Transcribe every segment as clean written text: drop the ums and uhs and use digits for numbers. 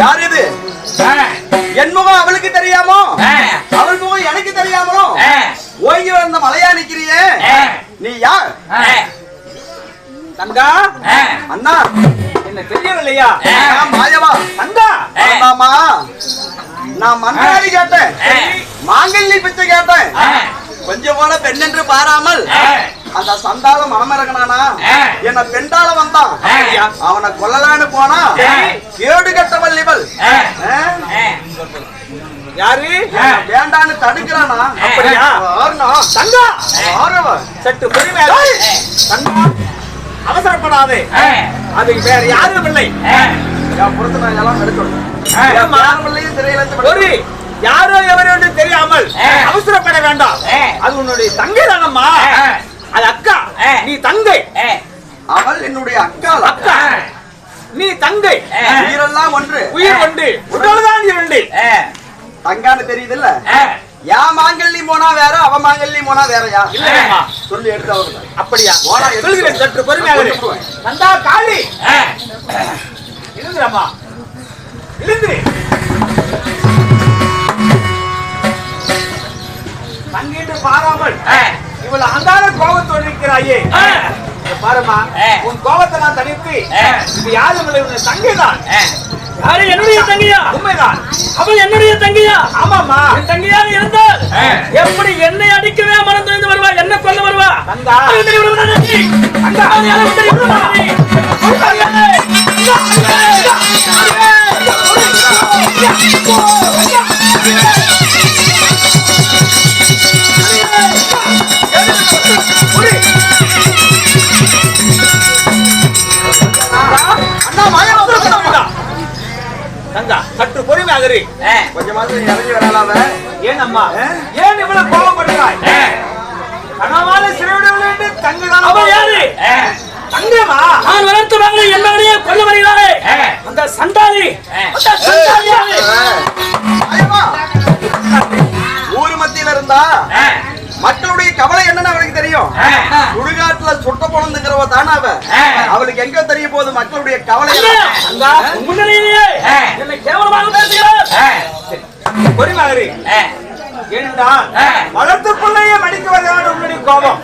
யார் இது? என் முகம் அவளுக்கு தெரியாமோ, அவள் முகம் எனக்கு தெரியாமலோ ஓய்வு வந்த மலையா நிக்கிறியே, நீ யார்? தங்கா அண்ணா என்ன தெரியவில்லையா? மாயவா தங்கா ஆமாமா, நான் மன்றாடி கேட்டேன், மாங்கல்லி பிச்சை கேட்டேன். கொஞ்சம் போல பெண் என்று பாராமல் அந்த சண்டால மனமிறங்கினானா, என்ன பெண்டால வந்தான், அவனை கொல்லலான்னு போனா கேடு கட்டவள் இவள். யாரு வேண்டான்னு தடுக்கிறானா? அப்படியா? தங்கா சற்று பொறுமையாக தங்கா, அவசரப்படாதே. அது வேற யாரும் இல்லை. ஒரு யாரோ எவரோ என்று தெரியாமல் அவசரப்பட வேண்டாம். அது உன்னுடைய தங்கை தானம்மா. அது அக்கா, நீ தங்கை. அவள் என்னுடைய அக்கா. அக்கா நீ தங்கை. உயிரெல்லாம் ஒன்று, உயிர் ஒன்று, உடல்தான் இரண்டு. தங்கான்னு தெரியுது இல்ல? யா மாங்கல்லி போனா வேற, அவ மாங்கல்லி போனா வேறயா? இல்லையம்மா, சொல்லி எடுத்து அவருக்கு. அப்படியா? சொல்கிறேன், சற்று பொறுமையாக. தந்தா காளி எழுந்துறம்மா, எழுந்து. தங்கிட்டு பாராமல் இவள் அங்கார கோபத்தோடு இருக்கிறாயே. பாருமா, உன் கோபத்தை நான் தனித்து, இது யாரும் இல்லை, உன் தங்கைதான். யாரு? என்னுடைய தங்கையா? உண்மைதான். அவள் என்னுடைய தங்கையா? ஆமாமா. என் தங்கையாக இருந்தால் எப்படி என்னை அடிக்கவே மறந்து வருவா, என்ன கொல்ல வருவா? தங்கா தங்கா சற்று பொறுமையாக இரு. கொஞ்சமாவது இறங்கி வரலாம. ஏன் அம்மா, ஏன் இவ்வளவு கோபப்படுகிறாய்? கனவால சிறைவிடவில்லை என்று தங்கதான். அவள் யாரு? தங்கம்மா. நான் வளர்த்த மகளை என் மகனையே கொல்ல வருகிறாரே அந்த சண்டாளி. அந்த சண்டாளி யாரு? ஊர் மத்தியில இருந்தா மக்களுடைய கவலை என்னன்னு அவளுக்கு தெரியும். சுடுகாட்டுல சுட்ட போனதுங்கிறவ தானே அவ. அவளுக்கு எங்க தெரிய போகுது மக்களுடைய கவலை? முன்னிலையிலேயே என்னை கேவலமாக பேசுகிறார். பொறுமையாக இரு. ஏனென்றால் வளர்த்து பிள்ளையை மடிக்க வருகிறான் உன்னுடைய கோபம்.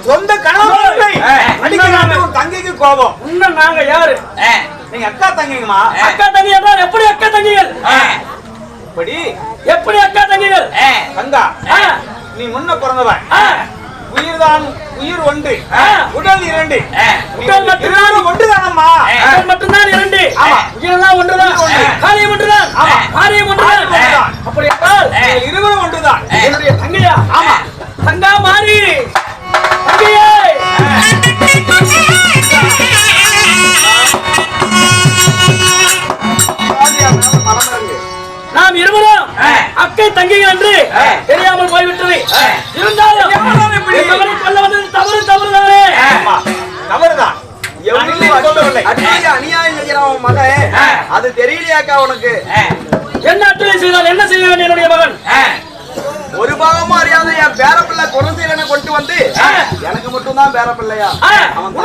சொந்த கணவனை மடிக்கிறான் உன் தங்கைக்கு கோபம். இன்னும் நாங்க யாரு? நீங்க அக்கா தங்கிங்கம்மா. அக்கா தங்கி என்றால் எப்படி அக்கா தங்கிகள்? இப்படி எப்படி அக்கா தங்கிகள்? தங்கா, நீ முன்ன பிறந்தவன். உயிர்தான், உயிர் ஒன்று, உடல் இரண்டு. உடல் மட்டும்தான் ஒன்றுதானம்மா. உடல் மட்டும்தான் இரண்டு. உயிரெல்லாம் ஒன்றுதான், காரியம் ஒன்றுதான். காரியம் ஒன்றுதான். அப்படி என்றால் இருவரும் ஒன்றுதான். என்னுடைய தங்கையா? ஆமா. தங்கா மாறி தங்கையே. நாம் இருவரும் அக்கை தங்கைகள் என்று தெரியாமல் போய்விட்டது. இருந்தாலும் கொல்ல வந்தது தவறு, தவறுதானே? தவறுதான். அநியாயம் செய்யறான் மகன், அது தெரியலையாக்கா உனக்கு? என்ன அட்டுரை செய்தால் என்ன செய்ய வேண்டும் என்னுடைய மகன்? ஒரு பாகமும் அறியாத என் பேரப்பிள்ளை குணசீலனை கொண்டு வந்து எனக்கு மட்டும் தான் பேரப்பிள்ளையா? அவன்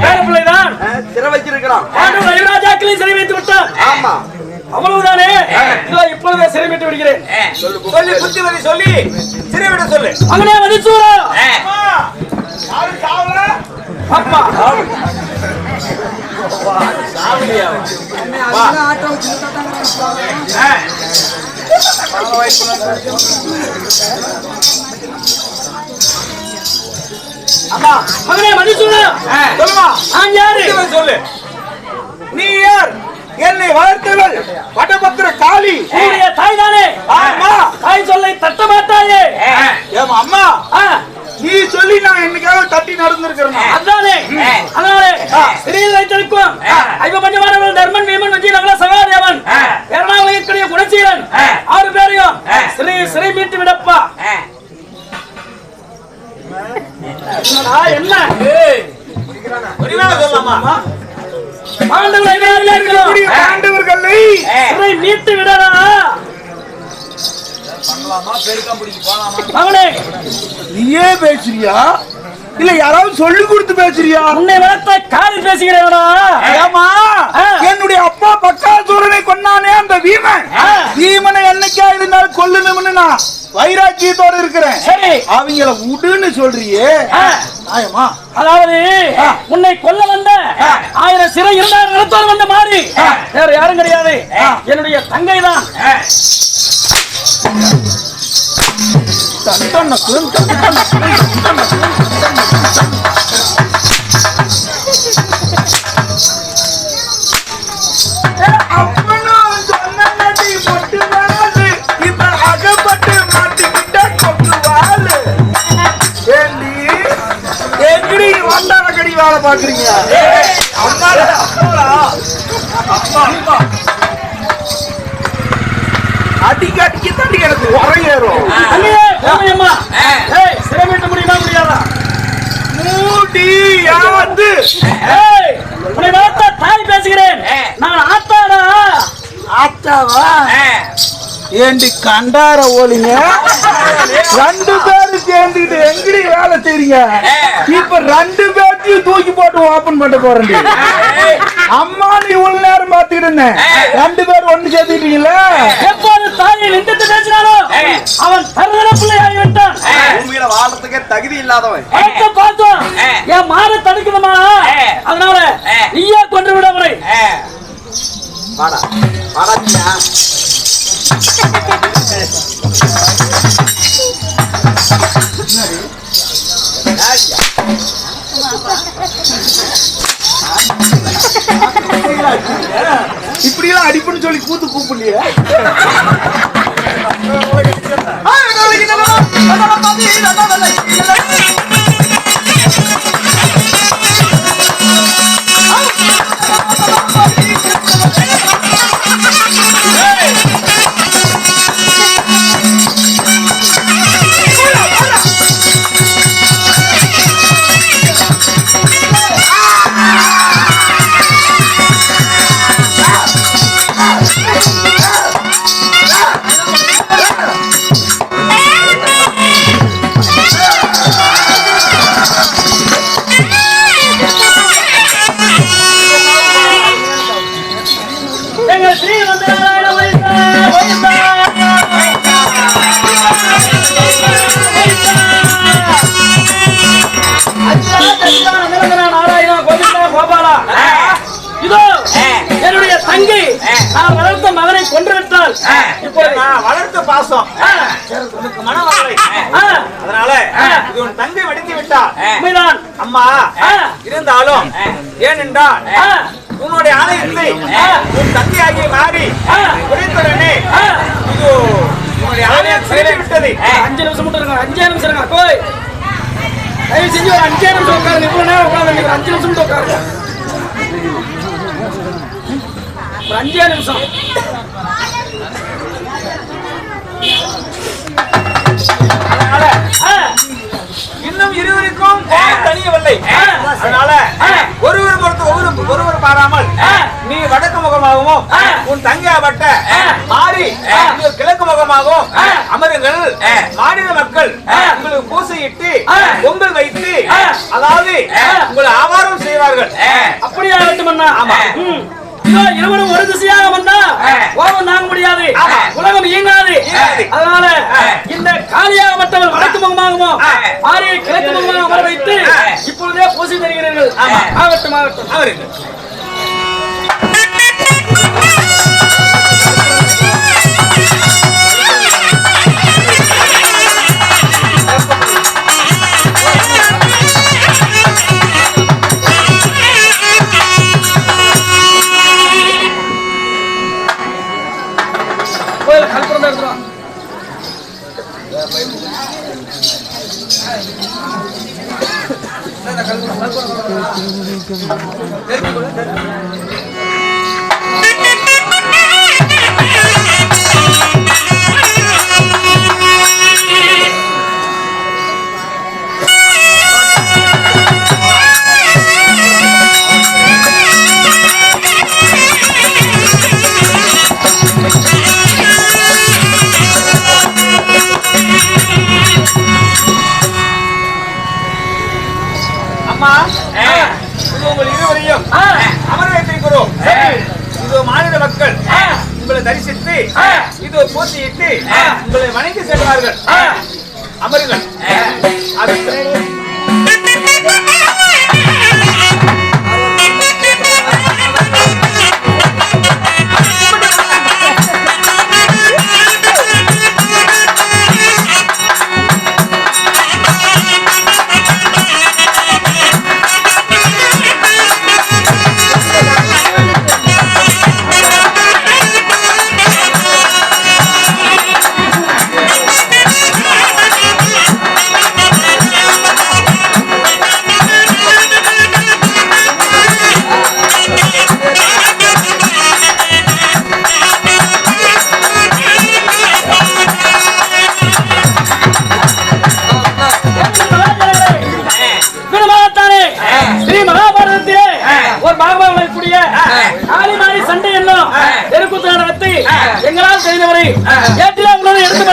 பேரப்பிள்ளைதான் சிறை வச்சிருக்கிறான். ராஜாக்களை சிறை வைத்து விட்டான். ஆமா, அவ்வளவுதானே? இப்பொழுதே சிறை விட்டு விடுகிறேன். சொல்லி புத்திமதி சொல்லி சிறை விட சொல்லு. மகனே மதிசூரா, அப்பா அம்மா, மகனே மதிசூரா, சொல்லுமா. நான் யாரு? சொல்லு. நீ யார்? என்னை வளர்த்தவள் வடபத்திர காளி. உன்னுடைய தாய் தானே? ஆமா. தாய் சொல்லை தட்ட மாட்டாயே. ஏமா அம்மா, நீ சொல்லி நான் என்னைக்காவது தட்டி நடந்திருக்கிறேன். அதானே அதனாலே சிறையில் வைத்திருக்கும் ஐவபஞ்சமானவர்கள் தர்மன், வீமன், விஜய், நகல, சகாதேவன், எர்ணாகுளத்திற்குரிய குணசீலன் 6 பேரையும் சிறை மீட்டு விடப்பா. என்ன சொல்லலாமா? பாண்டவர்களை சிறை மீட்டு விடறா. அவனே நீயே பேசுறியா இல்ல யாராவது சொல்லி கொடுத்து பேசுறியா? உன்னை வளர்த்த காலில் பேசுகிறேன். என்னுடைய அப்பா நான் வைராக்கியத்தோட இருக்கிறேன். சரி. அவங்கள விடுன்னு சொல்றியே நியாயமா? அதாவது உன்னை கொல்ல வந்த 1000 சிறை 2000 நிலத்தோடு வந்த மாதிரி வேற யாரும் கிடையாது. என்னுடைய தங்கை தான். வேலை பாக்குறீங்க. அடிக்க அடிக்க தண்ணி கிடக்கு உரையேறும். சிரமிட்ட முடியுமா முடியாதா? மூடி உன்னை வளர்த்த தாய் பேசுகிறேன். நான் ஆத்தாடா. ஆத்தாவா? ஏண்டி கண்டார ஓலிங்க 2 பேரும் சேர்ந்துக்கிட்டு எங்கடி வேலை செய்றீங்க? இப்ப 2 பேர்த்தையும் தூக்கி போட்டு ஓபன் பண்ண போறேன். அம்மா நீ உள்ள நேரம் பாத்துக்கிட்டு இருந்தேன். 2 பேரும் ஒண்ணு சேர்த்துக்கிட்டீங்களா? எப்போது தாயை நின்று பேசினாலும் அவன் தருதல பிள்ளையாகி விட்டான். பூமியில வாழறதுக்கே தகுதி இல்லாதவன். பார்த்தோம் என் மாற தடுக்கணுமா? அதனால நீயே கொண்டு விட அவனை. வாடா வாடாச்சியா. இப்படி எல்லாம் அடிப்புன்னு சொல்லி கூத்து கூப்பிடலையே. என்னுடைய தங்கை நான் வளர்த்த மகனை கொன்றுவிட்டால் இப்போது நான் வளர்த்த பாசம் உனக்கு மனவரை. அதனால இது உன் தங்கை வடித்து விட்டால் உண்மைதான் அம்மா. இருந்தாலும் ஏனென்றால் உன்னுடைய ஆலயத்தை உன் தங்கையாகிய மாறி உடைத்துடனே இது உன்னுடைய ஆலயம் சிறை விட்டது. 5 நிமிஷம் மட்டும் இருங்க. 5 நிமிஷம் இருங்க. போய் தயவு செஞ்சு ஒரு 5 நிமிஷம் உட்காருங்க. இவ்வளவு நேரம் உட்கார வேண்டிய 5 நிமிஷம் மட்டும் உட்காருங்க. ஒரு 5 நிமிஷம். அதனால இன்னும் இருவருக்கும் தனியவில்லை. அதனால ஒருவர் பாராமல் நீ வடக்கு முகமாகவும் உன் தங்கையாபட்ட மாறி கிழக்கு முகமாகவும் அமருங்கள். மாநில மக்கள் உங்களுக்கு பூசையிட்டு பொங்கல் வைத்து அதாவது உங்களை ஆவாரம் செய்வார்கள். அப்படியே ஆகட்டும் அண்ணா. ஆமா. இருவரும் ஒரு திசையாக வந்தா கோபம் தாங்க முடியாது. உலகம் இயங்காது. அதனால இந்த காலியாகப்பட்டவர் வடக்கு முகமாகவும் மாறியை கிழக்கு முகமாக வர வைத்து இப்பொழுதே பூசி தருகிறீர்கள். ஆகட்டும் ஆகட்டும். அவருக்கு உங்கள் இருவரையும் அமர பூசியிட்டு உங்களை வணங்கி செல்வார்கள். அமருங்கள். எங்களால் தெரிந்தவரை ஏற்றில உணவு எடுத்து